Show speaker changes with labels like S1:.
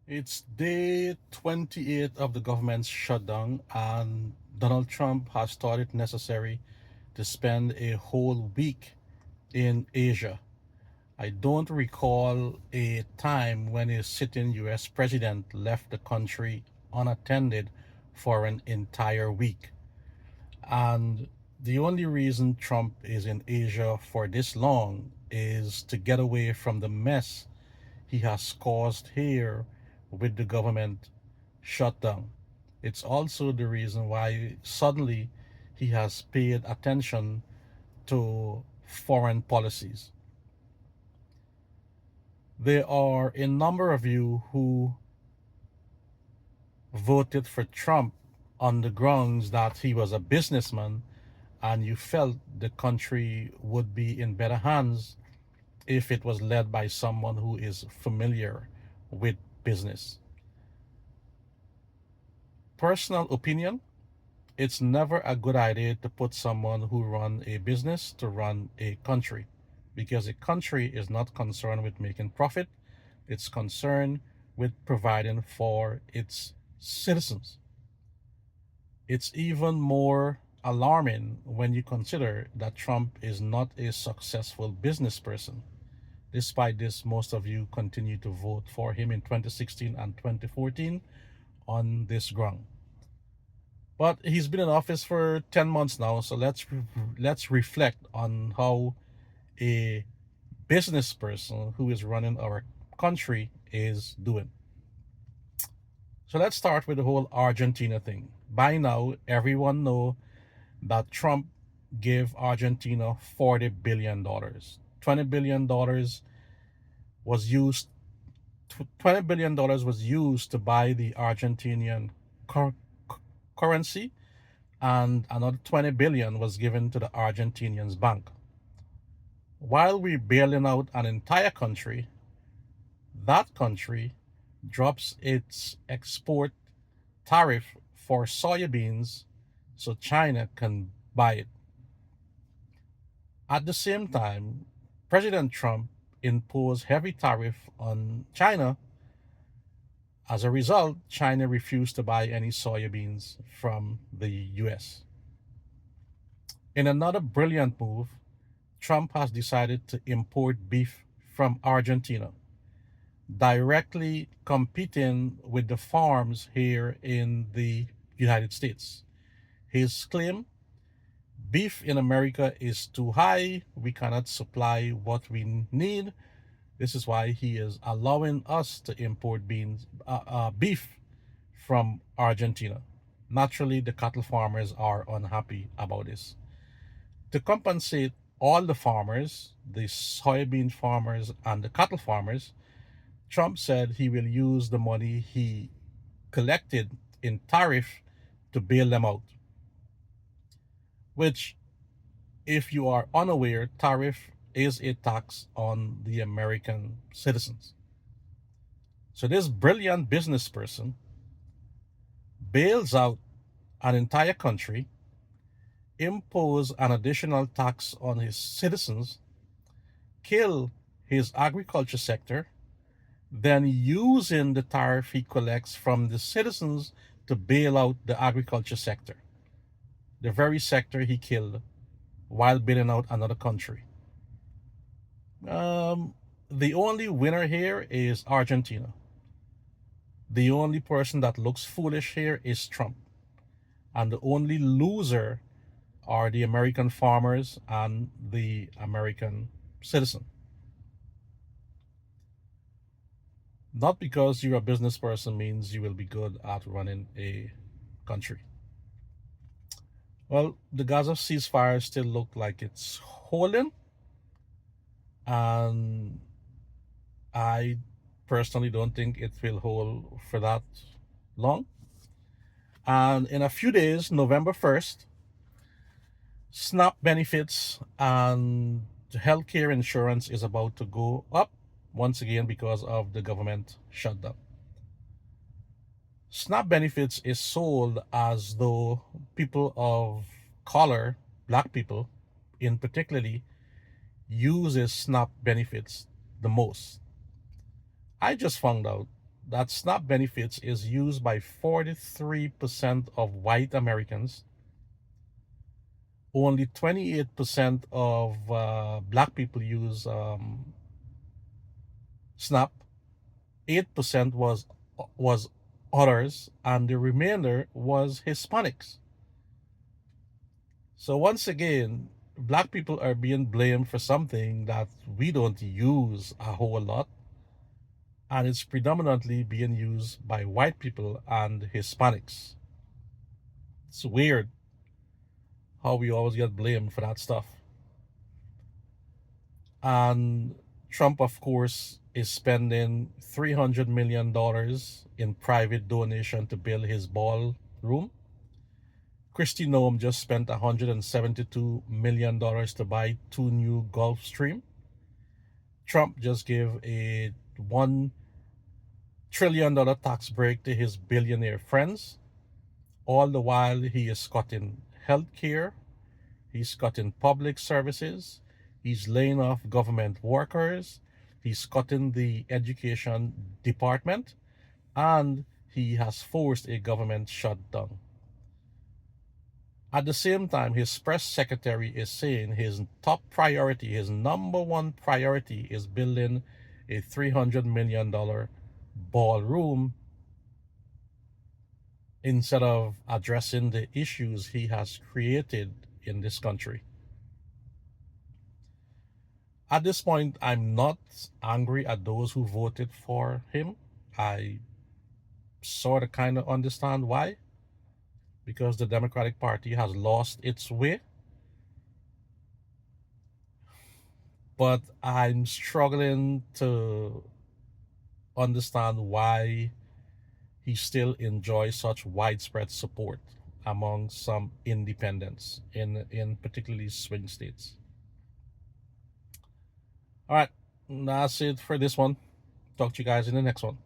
S1: It's day 28 of the government's shutdown, and Donald Trump has thought it necessary to spend a whole week in Asia. I don't recall a time when a sitting US president left the country unattended for an entire week. And the only reason Trump is in Asia for this long is to get away from the mess he has caused here with the government shutdown. It's also the reason why suddenly he has paid attention to foreign policies. There are a number of you who voted for Trump on the grounds that he was a businessman and you felt the country would be in better hands if it was led by someone who is familiar with business. Personal opinion, it's never a good idea to put someone who run a business to run a country, because a country is not concerned with making profit, it's concerned with providing for its citizens. It's even more alarming when you consider that Trump is not a successful business person. Despite this, most of you continue to vote for him in 2016 and 2014 on this ground. But he's been in office for 10 months now, so let's reflect on how a business person who is running our country is doing. So let's start with the whole Argentina thing. By now, everyone know that Trump gave Argentina $40 billion. $20 billion was used $20 billion was used to buy the Argentinian currency, and another 20 billion was given to the Argentinians bank. While we're bailing out an entire country, that country drops its export tariff for soybeans so China can buy it. At the same time, President Trump imposed heavy tariff on China. As a result, China refused to buy any soybeans from the US. In another brilliant move, Trump has decided to import beef from Argentina, directly competing with the farms here in the United States. His claim, beef in America is too high, we cannot supply what we need. This is why he is allowing us to import beef from Argentina. Naturally, the cattle farmers are unhappy about this. To compensate all the farmers, the soybean farmers, and the cattle farmers, Trump said he will use the money he collected in tariff to bail them out, which, if you are unaware, tariff is a tax on the American citizens. So this brilliant business person bails out an entire country, impose an additional tax on his citizens, kill his agriculture sector, then using the tariff he collects from the citizens to bail out the agriculture sector, the very sector he killed while bailing out another country. Um, the only winner here is Argentina. The only person that looks foolish here is Trump. And the only loser are the American farmers and the American citizen. Not because you're a business person means you will be good at running a country. Well, the Gaza ceasefire still look like it's holding, and I personally don't think it will hold for that long. And in a few days, November 1st, SNAP benefits and healthcare insurance is about to go up once again because of the government shutdown. SNAP benefits is sold as though people of color, black people in particularly, uses SNAP benefits the most. I just found out that SNAP benefits is used by 43% of white Americans. Only 28% of black people use SNAP. 8% was others, and the remainder was Hispanics. So once again, black people are being blamed for something that we don't use a whole lot, and it's predominantly being used by white people and Hispanics. It's weird how we always get blamed for that stuff. And Trump, of course, is spending $300 million in private donation to build his ballroom. Kristi Noem just spent $172 million to buy 2 new Gulfstream. Trump just gave a $1 trillion tax break to his billionaire friends. All the while, he is cutting health care, he's cutting public services, he's laying off government workers, he's cutting the education department, and he has forced a government shutdown. At the same time, his press secretary is saying his top priority, his number one priority, is building a $300 million ballroom instead of addressing the issues he has created in this country. At this point, I'm not angry at those who voted for him. I sort of kind of understand why, because the Democratic Party has lost its way. But I'm struggling to understand why he still enjoys such widespread support among some independents in particularly swing states. All right, that's it for this one. Talk to you guys in the next one.